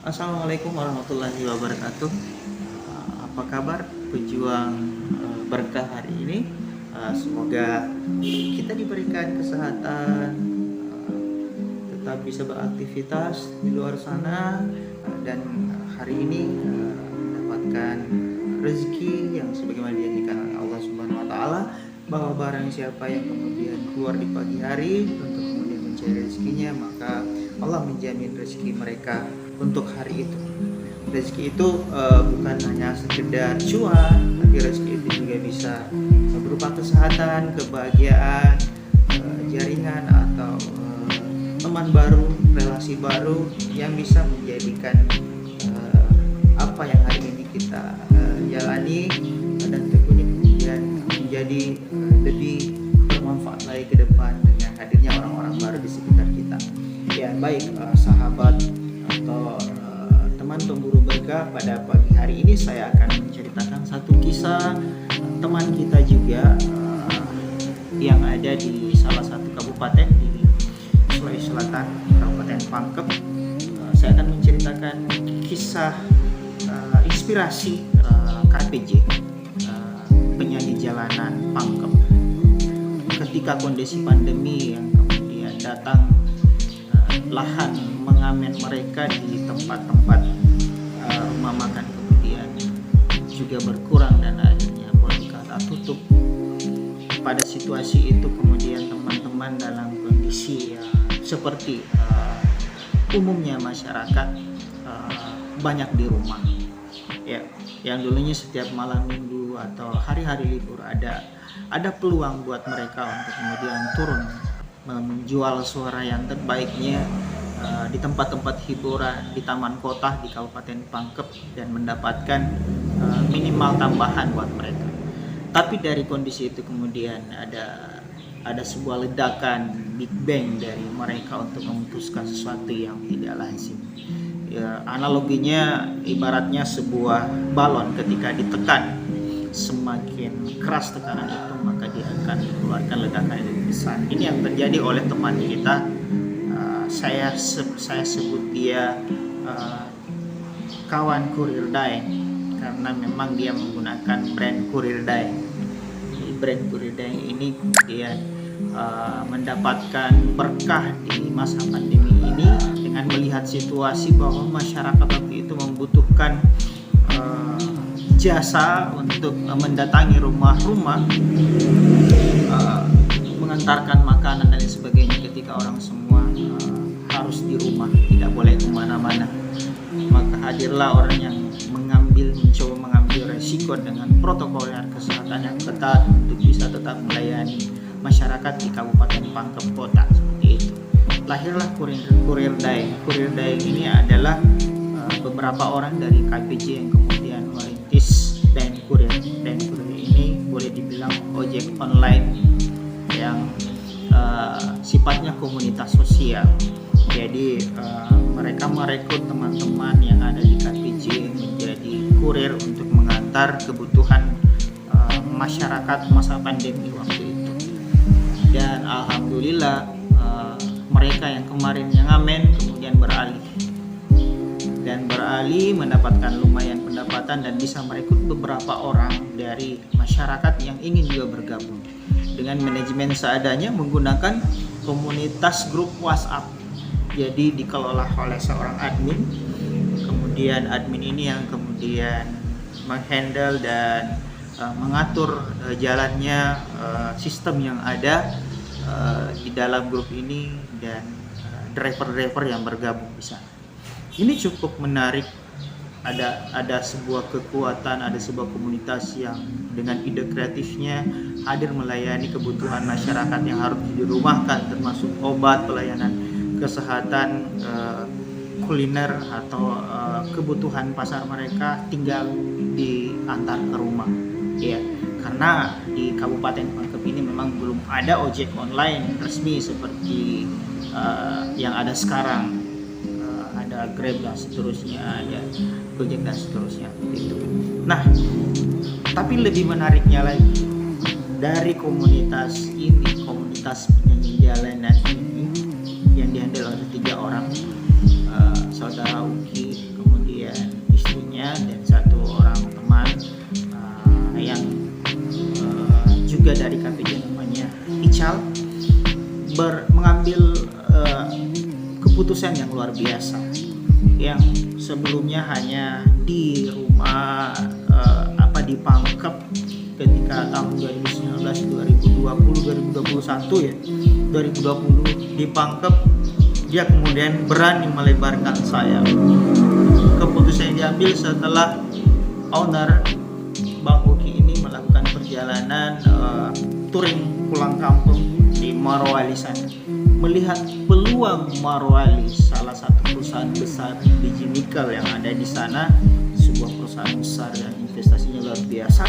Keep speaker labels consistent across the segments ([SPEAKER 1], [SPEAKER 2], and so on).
[SPEAKER 1] Assalamualaikum warahmatullahi wabarakatuh. Apa kabar pejuang berkah hari ini? Semoga kita diberikan kesehatan, tetap bisa beraktivitas di luar sana, dan hari ini mendapatkan rezeki yang sebagaimana dijanjikan oleh Allah Subhanahu wa taala, bahwa barang siapa yang kemudian keluar di pagi hari untuk kemudian mencari rezekinya, maka Allah menjamin rezeki mereka untuk hari itu. Rezeki itu bukan hanya sekedar cuan, tapi rezeki itu juga bisa berupa kesehatan, kebahagiaan, jaringan atau teman baru, relasi baru yang bisa menjadikan apa yang hari ini kita jalani dan tentunya kemudian menjadi lebih bermanfaat lagi ke depan dengan hadirnya orang-orang baru di sekitar kita. Ya baik, sahabat atau teman pemburu berkah, pada pagi hari ini saya akan menceritakan satu kisah teman kita juga yang ada di salah satu kabupaten di Sulawesi Selatan, Kabupaten Pangkep. Saya akan menceritakan kisah inspirasi KPJ, penyanyi jalanan Pangkep, ketika kondisi pandemi yang kemudian datang. Lahan mengamen mereka di tempat-tempat rumah makan kemudian juga berkurang dan akhirnya boleh kata tutup. Pada situasi itu kemudian teman-teman dalam kondisi seperti umumnya masyarakat, banyak di rumah ya, yang dulunya setiap malam minggu atau hari-hari libur ada peluang buat mereka untuk kemudian turun menjual suara yang terbaiknya di tempat-tempat hiburan di taman kota di Kabupaten Pangkep dan mendapatkan minimal tambahan buat mereka. Tapi dari kondisi itu kemudian ada sebuah ledakan Big Bang dari mereka untuk memutuskan sesuatu yang tidak lazim. Ya, analoginya ibaratnya sebuah balon ketika ditekan, semakin keras tekanan itu maka dia akan mengeluarkan ledakan yang lebih besar. Ini yang terjadi oleh teman kita. Saya sebut dia kawan kurir daeng karena memang dia menggunakan brand kurir daeng. Brand kurir daeng ini kemudian mendapatkan berkah di masa pandemi ini dengan melihat situasi bahwa masyarakat waktu itu membutuhkan jasa untuk mendatangi rumah-rumah, mengantarkan makanan dan lain sebagainya ketika orang semua harus di rumah, tidak boleh kemana-mana. Maka hadirlah orang yang mencoba mengambil resiko dengan protokol kesehatan yang ketat untuk bisa tetap melayani masyarakat di Kabupaten Pangkep Kota seperti itu. Lahirlah Kurir Daeng. Kurir Daeng ini adalah beberapa orang dari KPJ yang kemudian merintis Dan Kurir. Dan Kurir ini boleh dibilang ojek online yang sifatnya komunitas sosial. Jadi mereka merekrut teman-teman yang ada di KPJ menjadi kurir untuk mengantar kebutuhan masyarakat masa pandemi waktu itu. Dan alhamdulillah mereka yang kemarin yang ngamen kemudian beralih mendapatkan lumayan pendapatan dan bisa merekrut beberapa orang dari masyarakat yang ingin juga bergabung dengan manajemen seadanya menggunakan komunitas grup WhatsApp. Jadi dikelola oleh seorang admin, kemudian admin ini yang kemudian menghandle dan mengatur jalannya sistem yang ada di dalam grup ini dan driver-driver yang bergabung di sana. Ini cukup menarik. Ada sebuah kekuatan, ada sebuah komunitas yang dengan ide kreatifnya hadir melayani kebutuhan masyarakat yang harus dirumahkan, termasuk obat, pelayanan kesehatan, kuliner atau kebutuhan pasar mereka tinggal diantar ke rumah. Ya, karena di Kabupaten Pangkep ini memang belum ada ojek online resmi seperti yang ada sekarang. Ada Grab dan seterusnya, ada Gojek dan seterusnya gitu. Nah, tapi lebih menariknya lagi dari komunitas ini, komunitas penyanyi jalanan ini yang dihandle oleh 3 orang, saudara Uki, KPJ namanya Ical mengambil keputusan yang luar biasa, yang sebelumnya hanya di rumah di Pangkep ketika tahun 2019, 2020, 2021 ya, 2020 di Pangkep, dia kemudian berani melebarkan sayap. Keputusan yang diambil setelah owner Bang Uki ini melakukan perjalanan touring pulang kampung di Morowali sana, melihat peluang Morowali, salah satu perusahaan besar biji nikel yang ada di sana, sebuah perusahaan besar yang investasinya luar biasa,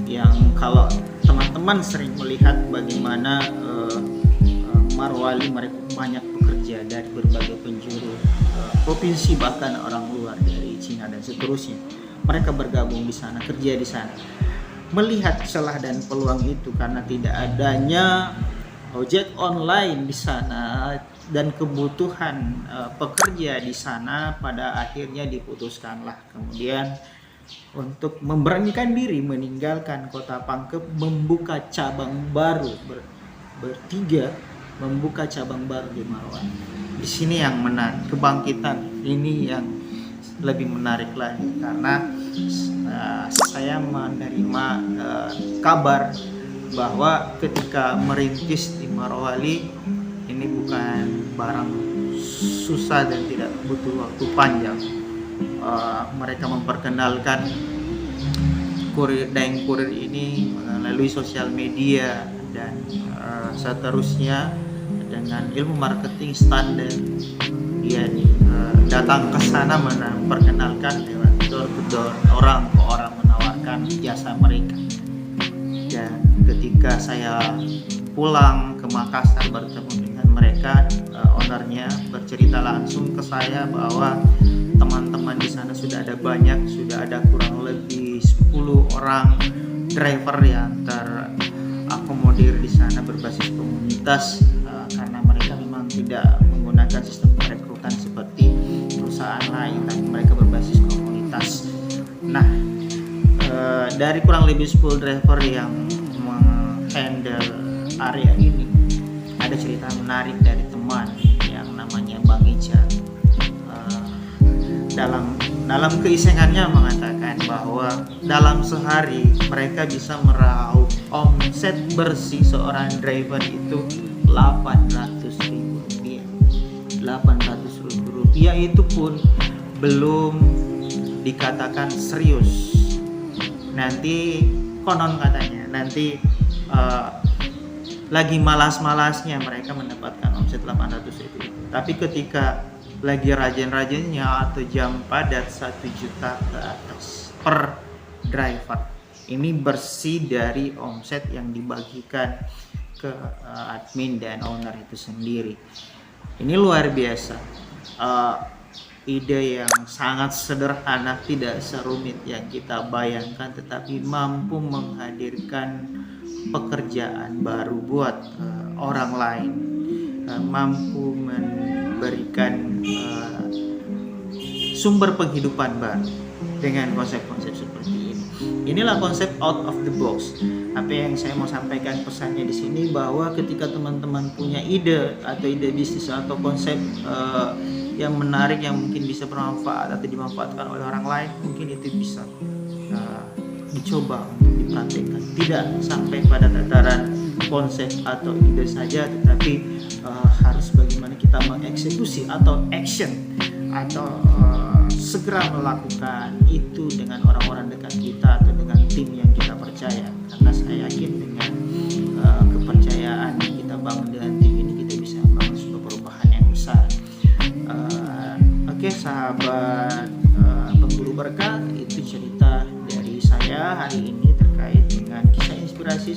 [SPEAKER 1] yang kalau teman-teman sering melihat bagaimana Morowali mereka banyak bekerja dari berbagai penjuru provinsi, bahkan orang luar dari Cina dan seterusnya, mereka bergabung di sana, kerja di sana. Melihat celah dan peluang itu karena tidak adanya ojek online di sana dan kebutuhan pekerja di sana, pada akhirnya diputuskanlah kemudian untuk memberanikan diri meninggalkan kota Pangkep, membuka cabang baru bertiga, membuka cabang baru di Morowali. Di sini yang menarik, kebangkitan ini yang lebih menarik lagi, karena saya menerima kabar bahwa ketika merintis di Morowali ini bukan barang susah dan tidak butuh waktu panjang. Mereka memperkenalkan daeng kurir ini melalui sosial media dan seterusnya dengan ilmu marketing standar. Dia datang ke sana memperkenalkan lewat door to door, orang ke orang, menawarkan jasa mereka. Dan ketika saya pulang ke Makassar bertemu dengan mereka, ownernya bercerita langsung ke saya bahwa teman-teman di sana sudah ada banyak, sudah ada kurang lebih 10 orang driver yang terakomodir di sana berbasis komunitas, karena mereka memang tidak menggunakan sistem perekrutan seperti perusahaan lain, tapi mereka berbasis komunitas. Nah, dari kurang lebih 10 driver yang menghandle area ini, ada cerita menarik dari teman yang namanya Bang Ica. Dalam keisengannya mengatakan bahwa dalam sehari mereka bisa meraup omset bersih seorang driver itu Rp800.000. Rp800.000 itu pun belum dikatakan serius. Nanti konon katanya nanti lagi malas-malasnya mereka mendapatkan omset 800.000. Tapi ketika lagi rajin-rajinnya atau jam padat 1 juta ke atas per driver, ini bersih dari omset yang dibagikan ke admin dan owner itu sendiri. Ini luar biasa. Ide yang sangat sederhana, tidak serumit yang kita bayangkan, tetapi mampu menghadirkan pekerjaan baru buat orang lain, mampu memberikan sumber penghidupan baru dengan konsep-konsep seperti ini. Inilah konsep out of the box. Apa yang saya mau sampaikan pesannya di sini, bahwa ketika teman-teman punya ide atau ide bisnis atau konsep yang menarik, yang mungkin bisa bermanfaat atau dimanfaatkan oleh orang lain, mungkin itu bisa dicoba untuk dipraktikkan. Tidak sampai pada tataran konsep atau ide saja, tetapi harus bagaimana kita mengeksekusi atau action atau segera melakukan itu dengan orang-orang dekat kita atau dengan tim yang kita percaya. Karena saya yakin dengan kepercayaan yang kita bangun dengan tim ini, kita bisa membangun sebuah perubahan yang besar. Oke, sahabat Pemburu Berkah, itu cerita dari saya hari ini terkait dengan kisah inspirasi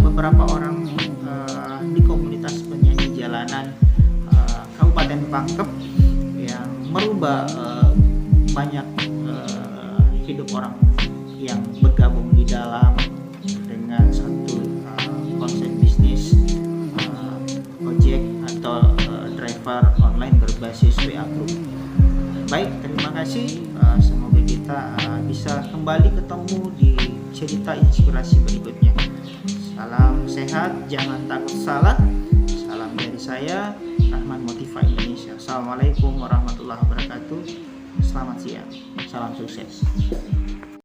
[SPEAKER 1] beberapa orang di komunitas penyanyi jalanan Kabupaten Pangkep yang merubah banyak hidup orang yang bergabung di dalam dengan satu konsep bisnis ojek atau driver online berbasis WA Group. Baik, terima kasih. Semoga kita bisa kembali ketemu di cerita inspirasi berikutnya. Salam sehat, jangan takut salah. Salam dari saya, Rahman Motiva Indonesia. Assalamualaikum warahmatullahi wabarakatuh. Selamat siang, salam sukses.